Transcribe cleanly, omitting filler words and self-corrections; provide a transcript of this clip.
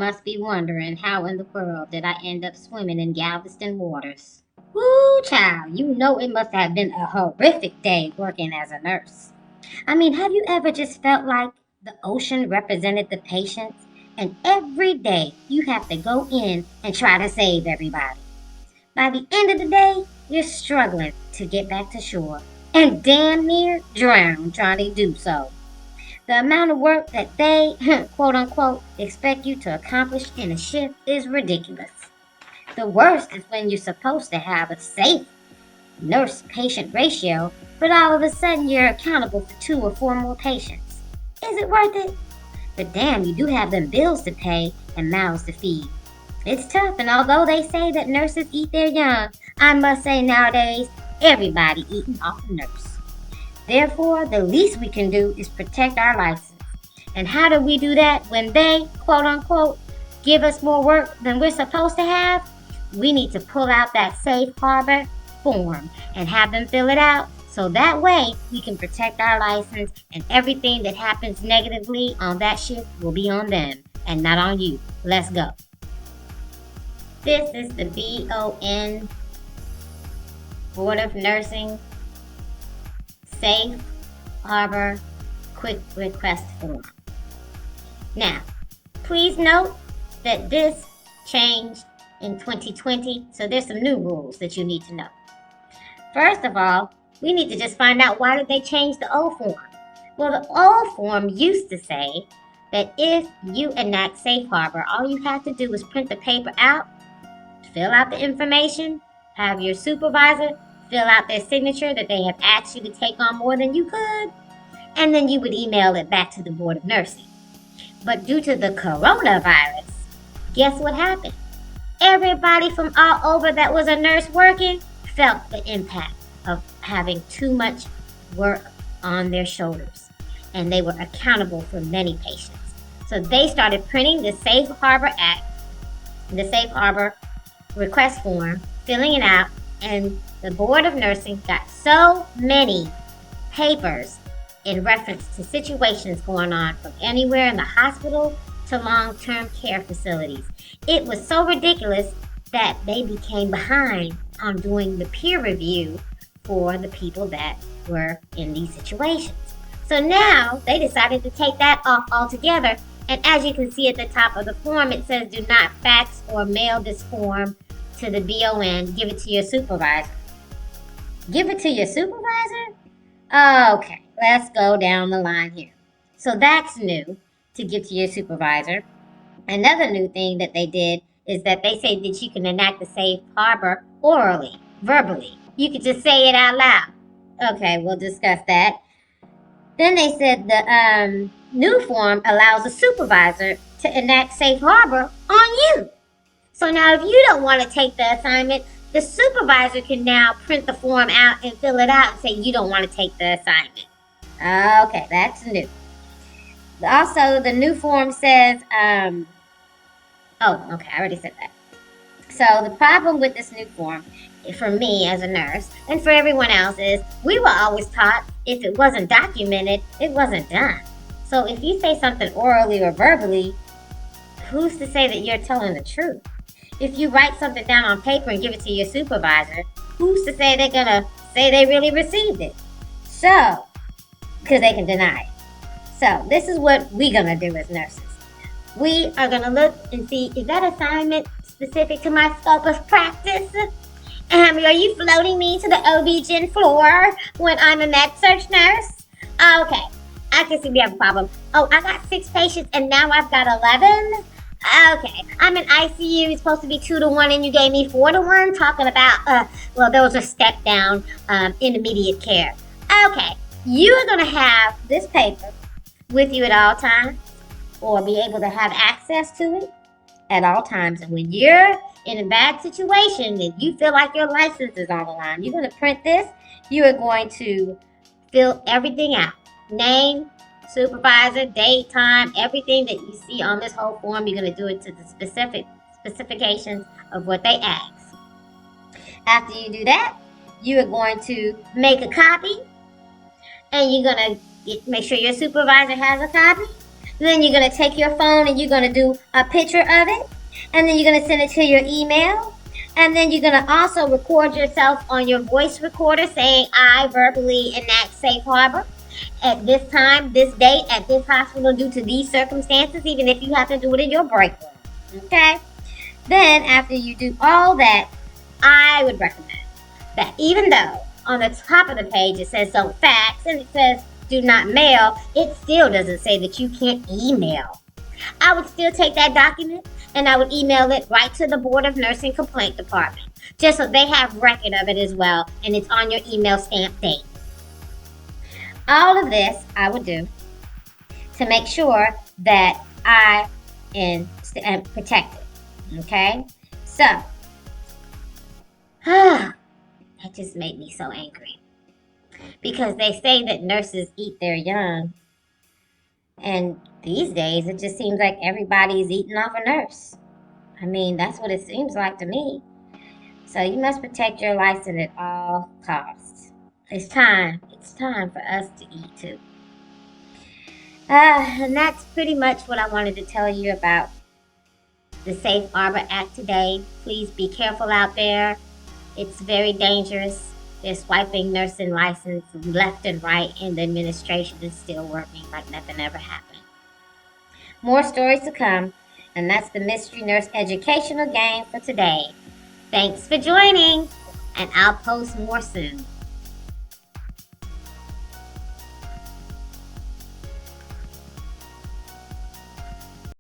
must be wondering how in the world did I end up swimming in Galveston waters. Woo, child, you know it must have been a horrific day working as a nurse. I mean, have you ever just felt like the ocean represented the patients? And every day you have to go in and try to save everybody. By the end of the day, you're struggling to get back to shore and damn near drown trying to do so. The amount of work that they, quote unquote, expect you to accomplish in a shift is ridiculous. The worst is when you're supposed to have a safe nurse patient ratio, but all of a sudden you're accountable for 2 or 4 more patients. Is it worth it? But damn, you do have them bills to pay and mouths to feed. It's tough, and although they say that nurses eat their young, I must say nowadays, everybody eating off a nurse. Therefore, the least we can do is protect our license. And how do we do that when they, quote unquote, give us more work than we're supposed to have? We need to pull out that safe harbor form and have them fill it out so that way we can protect our license and everything that happens negatively on that shift will be on them and not on you. Let's go. This is the BON, Board of Nursing, Safe Harbor Quick Request Form. Now, please note that this changed in 2020, so there's some new rules that you need to know. First of all, we need to just find out why did they change the old form. Well, the old form used to say that if you enact Safe Harbor, all you have to do is print the paper out, fill out the information, have your supervisor fill out their signature that they have asked you to take on more than you could, and then you would email it back to the Board of Nursing. But due to the coronavirus, guess what happened? Everybody from all over that was a nurse working felt the impact of having too much work on their shoulders, and they were accountable for many patients. So they started printing the Safe Harbor Act, the Safe Harbor request form, filling it out, and the Board of Nursing got so many papers in reference to situations going on from anywhere in the hospital to long-term care facilities. It was so ridiculous that they became behind on doing the peer review for the people that were in these situations. So now they decided to take that off altogether, and as you can see at the top of the form, it says do not fax or mail this form to the BON, give it to your supervisor. Give it to your supervisor? Okay, let's go down the line here. So that's new, to give to your supervisor. Another new thing that they did is that they say that you can enact the Safe Harbor orally, verbally. You could just say it out loud. Okay, we'll discuss that. Then they said the new form allows the supervisor to enact Safe Harbor on you. So now if you don't want to take the assignment, the supervisor can now print the form out and fill it out and say you don't want to take the assignment. Okay, that's new. Also, the new form says, I already said that. So the problem with this new form, for me as a nurse, and for everyone else is, we were always taught if it wasn't documented, it wasn't done. So if you say something orally or verbally, who's to say that you're telling the truth? If you write something down on paper and give it to your supervisor, who's to say they're gonna say they really received it? So, because they can deny it. So this is what we're gonna do as nurses. We are gonna look and see, is that assignment specific to my scope of practice? Are you floating me to the OB-GYN floor when I'm a med search nurse? Okay, I can see we have a problem. Oh, I got 6 patients and now I've got 11? Okay, I'm in ICU, it's supposed to be 2 to 1 and you gave me 4 to 1, talking about, those are step down, intermediate care. Okay, you are gonna have this paper with you at all times, or be able to have access to it at all times. And when you're in a bad situation and you feel like your license is on the line, you're going to print this. You are going to fill everything out. Name, supervisor, date, time, everything that you see on this whole form, you're going to do it to the specific specifications of what they ask. After you do that, you are going to make a copy, and you're going to make sure your supervisor has a copy. Then you're going to take your phone and you're going to do a picture of it. And then you're going to send it to your email. And then you're going to also record yourself on your voice recorder saying, I verbally enact safe harbor at this time, this date, at this hospital due to these circumstances, even if you have to do it in your break room. Okay? Then, after you do all that, I would recommend that even though on the top of the page it says don't fax and it says do not mail, it still doesn't say that you can't email. I would still take that document and I would email it right to the Board of Nursing Complaint Department, just so they have record of it as well, and it's on your email stamp date. All of this I would do to make sure that I am protected. Okay? So, that just made me so angry. Because they say that nurses eat their young. And these days, it just seems like everybody's eating off a nurse. I mean, that's what it seems like to me. So you must protect your license at all costs. It's time for us to eat too. And that's pretty much what I wanted to tell you about the Safe Harbor Act today. Please be careful out there. It's very dangerous. They're swiping nursing license left and right, and the administration is still working like nothing ever happened. More stories to come, and that's the Mystery Nurse Educational Game for today. Thanks for joining, and I'll post more soon.